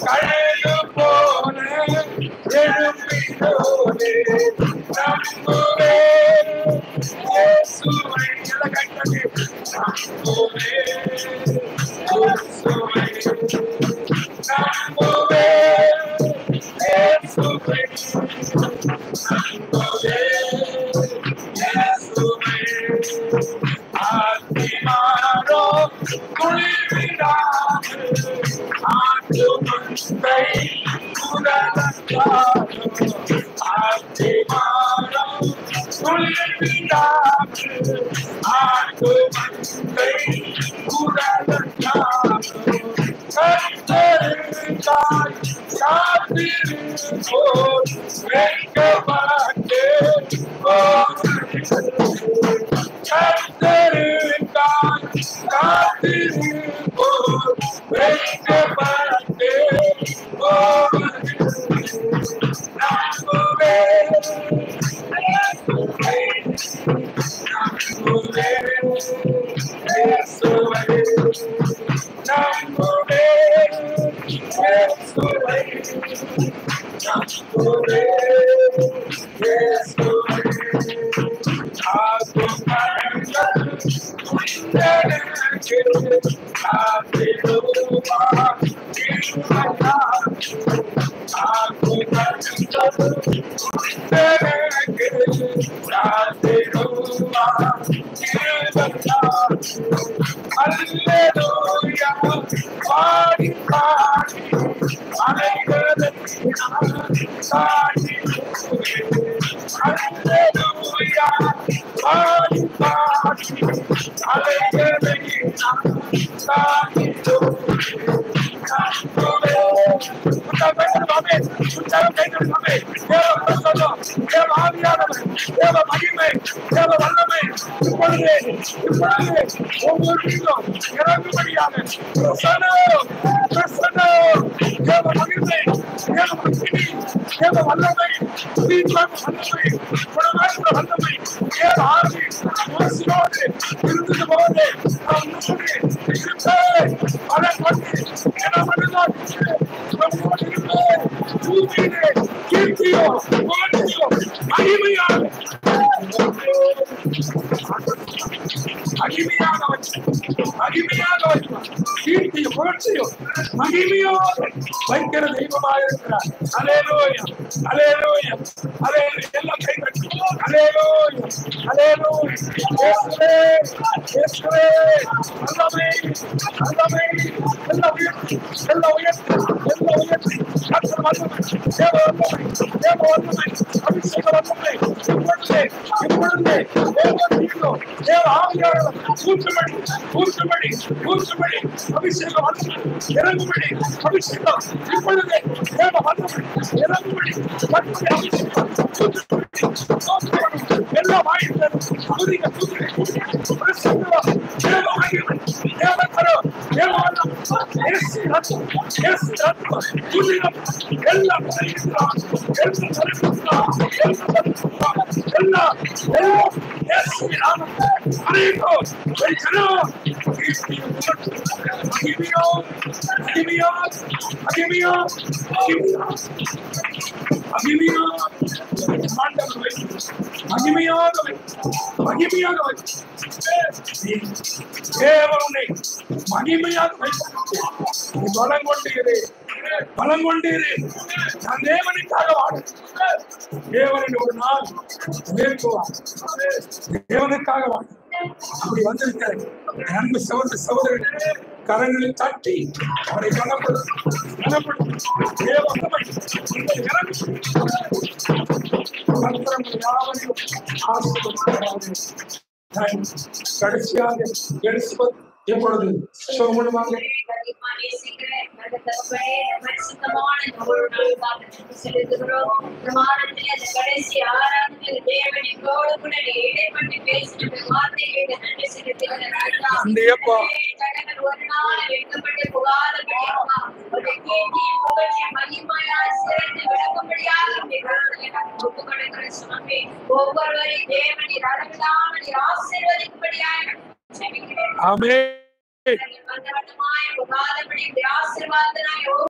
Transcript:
கழுகு போல எழுப்பினோரே நம்புவே இயேசுவை கட்டளை நம்புவே இயேசுவை நம்புவே இயேசுவை நம்புவே இயேசுவை ஆத்திமாரோ குளிர்விடாது ஆத்து மந்தை குரலத்தாரோ ஆத்திமாரோ குளிர்விடாது ஆத்து மந்தை குரலத்தாரோ கர்த்தருக்காய் காத்திருப்போர் வெட்கப்பட்டு கர்த்தருக்காய் காத்திருப்போர் வெட்கப்பட்டு நம்புவே நம்புவே இயேசுவை நம்புவே இயேசுவை நம்புவே இயேசுவை ஆத்துமங்கள் உண்டனக்கு காத்திடுவா இருவதா ஆத்துமங்கள் உண்டனக்கு காத்திடுவா இருவதா அல்லேலூயா பாடி பாடி அலைகளுக்கு சாட்சி அல்லேலூயா பாடி பாடி அலைகளுக்கு சாட்சி மகிமையோடு வைக்கிற தெய்வமாயிருக்கிறார். அல்லேலூயா அல்லேலூயா அல்லேலூயா எல்லாம் கைதட்டி அல்லேலூயா அல்லேலூயா இயேசுவே இயேசுவே வல்லமை வல்லமை எல்லாம் உயர்த்தி எல்லாம் உயர்த்தி எல்லாம் உயர்த்தி கர்த்தர் வல்லமை தேவ வல்லமை தேவ வல்லமை அபிஷேக வல்லமை இப்பொழுதே இப்பொழுதே தேவ ஆவியானவர் ஊற்றும்படி ஊற்றும்படி ஊற்றும்படி அபிஷேக வல்லமை இறங்கும்படி அபிஷேகம் இப்பொழுதே தேவ வல்லமை இறங்கும்படி கர்த்தருடைய அபிஷேகம் எல்லாம் ஆயிரம் துதிக்க துதிக்க பிரசன்னமா தேவ ஆகியவன் தேவ கரோ தேவ வல்லம் இயேசு ரத்தம் இயேசு ரத்தம் துதிக்க எல்லாம் செய்கிறார் எல்லாம் செய்கிறார் எல்லாம் இயேசு நாமத்தை அனைவோ வைக்கரோ மகிமையோ மகிமையோ மகிமையோ மகிமையோ ஆண்டவரே மகிமையாக மகிமையாக தேவனை மகிமையாக பலம் கொண்டீரே பலம் கொண்டீரே நான் தேவனுக்காக வாழ தேவனின் ஒரு நாள் உயர்த்துவார் தேவனுக்காக வாழ அப்படி வந்திருக்கிறேன் அன்பு சகோதர சகோதரர்களே கரங்களில் தட்டி அவரை கனப்படும் தேவனை கடைசியாக எப்பொழுது சோமனமாக ஆமென்.